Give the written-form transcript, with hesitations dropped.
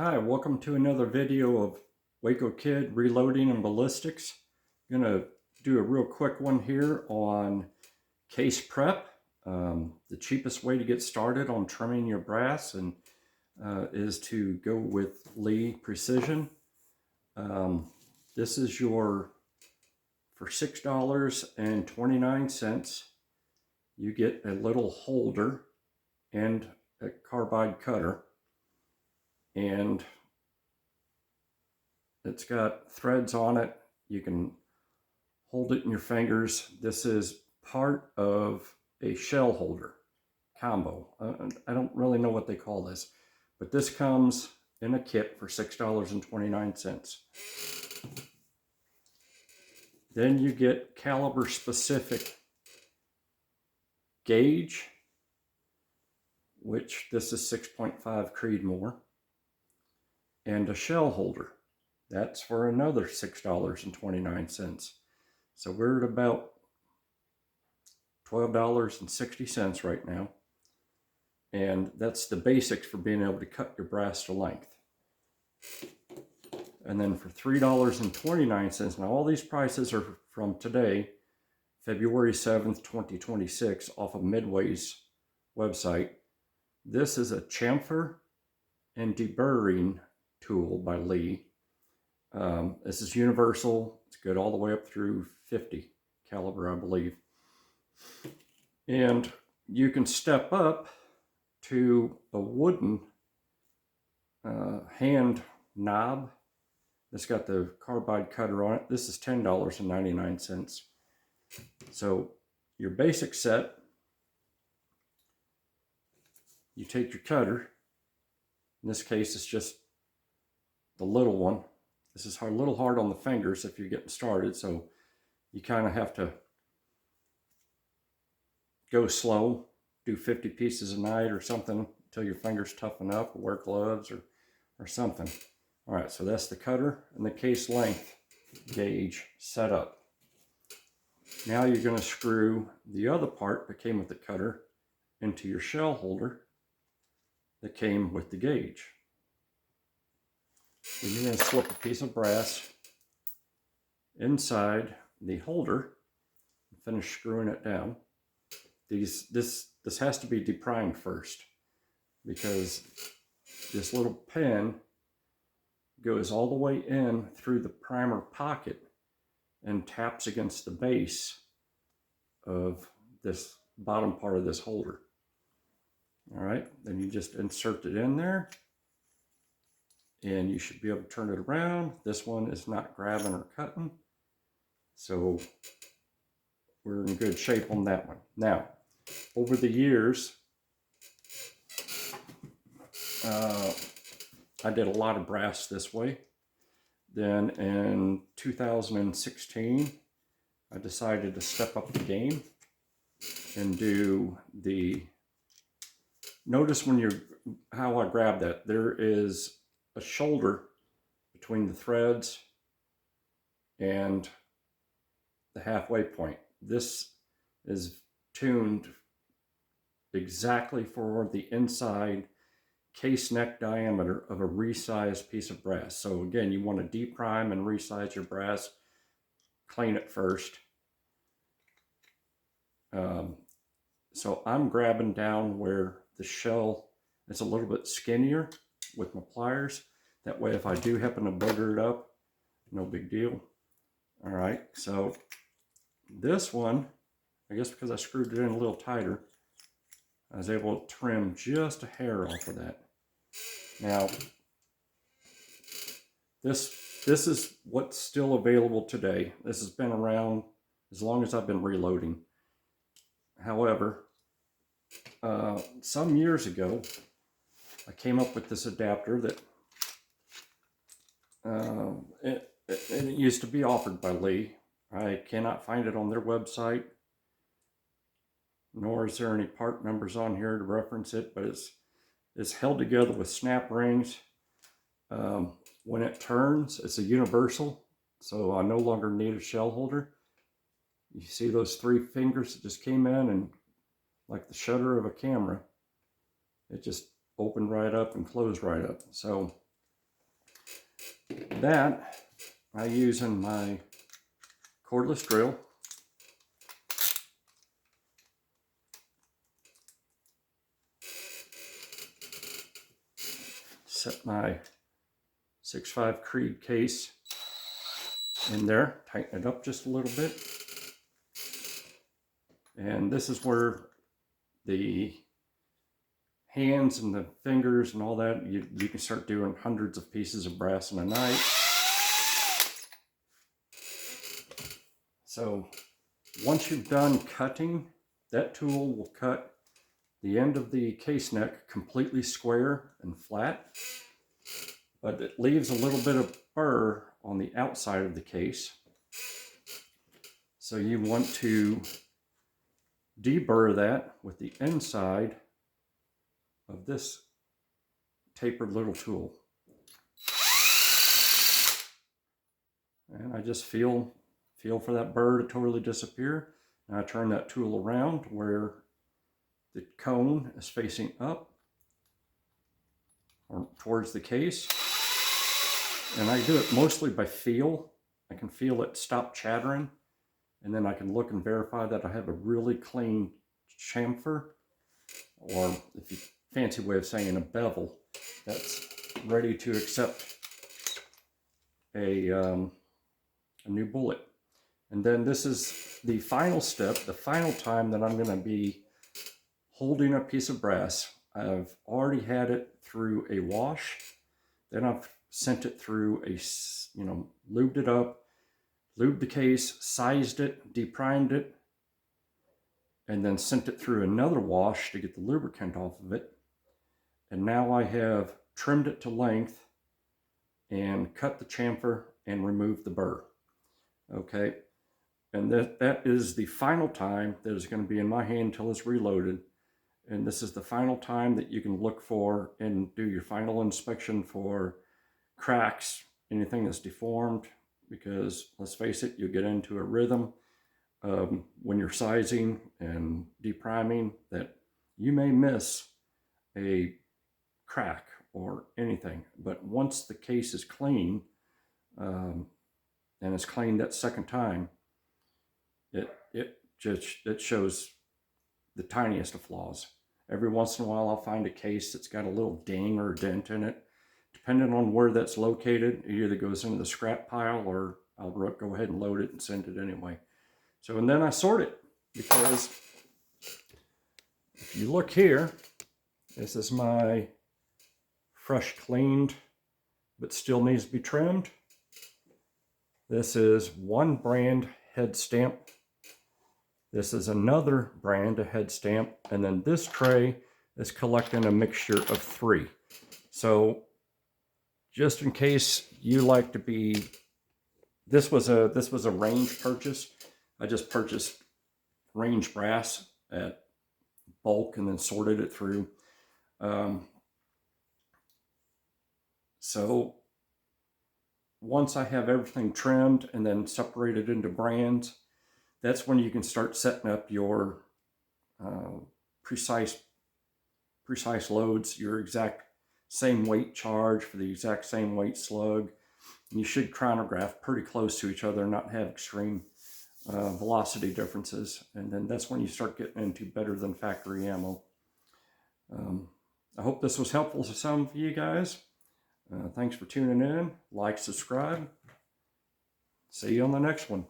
Hi, welcome to another video of Waco Kid reloading and ballistics. I'm gonna do a real quick one here on case prep. The cheapest way to get started on trimming your brass is to go with Lee Precision. This is for $6.29, you get a little holder and a carbide cutter. And it's got threads on it. You can hold it in your fingers. This is part of a shell holder combo. I don't really know what they call this, but this comes in a kit for $6.29. Then you get caliber specific gauge, which this is 6.5 Creedmoor, and a shell holder. That's for another $6.29. So we're at about $12.60 right now. And that's the basics for being able to cut your brass to length. And then for $3.29, now all these prices are from today, February 7th, 2026, off of Midway's website. This is a chamfer and deburring tool by Lee. This is universal. It's good all the way up through 50 caliber, I believe. And you can step up to a wooden hand knob that's got the carbide cutter on it. This is $10.99. So your basic set, you take your cutter. In this case, it's just the little one. This is a little hard on the fingers if you're getting started, so you kind of have to go slow, do 50 pieces a night or something until your fingers toughen up, or wear gloves or something. All right, so that's the cutter and the case length gauge set up. Now you're going to screw the other part that came with the cutter into your shell holder that came with the gauge. Then you're going to slip a piece of brass inside the holder and finish screwing it down. This has to be deprimed first, because this little pin goes all the way in through the primer pocket and taps against the base of this bottom part of this holder. All right, then you just insert it in there, and you should be able to turn it around. This one is not grabbing or cutting, so we're in good shape on that one. Now, over the years, I did a lot of brass this way. Then in 2016, I decided to step up the game and do the, notice how I grab that. There is a shoulder between the threads and the halfway point. This is tuned exactly for the inside case neck diameter of a resized piece of brass. So again, you want to deprime and resize your brass, clean it first. So I'm grabbing down where the shell is a little bit skinnier with my pliers. That way, if I do happen to booger it up, no big deal. All right, so this one, I guess because I screwed it in a little tighter, I was able to trim just a hair off of that. Now, this is what's still available today. This has been around as long as I've been reloading. However, some years ago, I came up with this adapter that it used to be offered by Lee. I cannot find it on their website, nor is there any part numbers on here to reference it, but it's held together with snap rings. When it turns, it's a universal, so I no longer need a shell holder. You see those three fingers that just came in, and like the shutter of a camera, it just opened right up and closed right up. So That I use in my cordless drill. Set my 6.5 Creed case in there, tighten it up just a little bit. And this is where the hands and the fingers and all that, you can start doing hundreds of pieces of brass in a night. So once you've done cutting, that tool will cut the end of the case neck completely square and flat, but it leaves a little bit of burr on the outside of the case. So you want to deburr that with the inside of this tapered little tool. And I just feel for that burr to totally disappear. And I turn that tool around where the cone is facing up or towards the case. And I do it mostly by feel. I can feel it stop chattering, and then I can look and verify that I have a really clean chamfer, or if you fancy way of saying a bevel, that's ready to accept a new bullet. And then this is the final step, the final time that I'm going to be holding a piece of brass. I've already had it through a wash, then I've sent it through a, lubed it up, lubed the case, sized it, deprimed it, and then sent it through another wash to get the lubricant off of it. And now I have trimmed it to length and cut the chamfer and removed the burr. Okay, and that is the final time that is going to be in my hand until it's reloaded. And this is the final time that you can look for and do your final inspection for cracks, anything that's deformed, because let's face it, you'll get into a rhythm when you're sizing and depriming that you may miss a crack or anything. But once the case is clean, and it's cleaned that second time, it shows the tiniest of flaws. Every once in a while, I'll find a case that's got a little ding or dent in it. Depending on where that's located, it either goes into the scrap pile or I'll go ahead and load it and send it anyway. So, and then I sort it, because if you look here, this is my fresh cleaned, but still needs to be trimmed. This is one brand head stamp. This is another brand of head stamp, and then this tray is collecting a mixture of 3. So just in case you like to be, this was a range purchase. I just purchased range brass at bulk and then sorted it through. So once I have everything trimmed and then separated into brands, that's when you can start setting up your precise loads, your exact same weight charge for the exact same weight slug. And you should chronograph pretty close to each other and not have extreme velocity differences. And then that's when you start getting into better than factory ammo. I hope this was helpful to some of you guys. Thanks for tuning in. Like, subscribe. See you on the next one.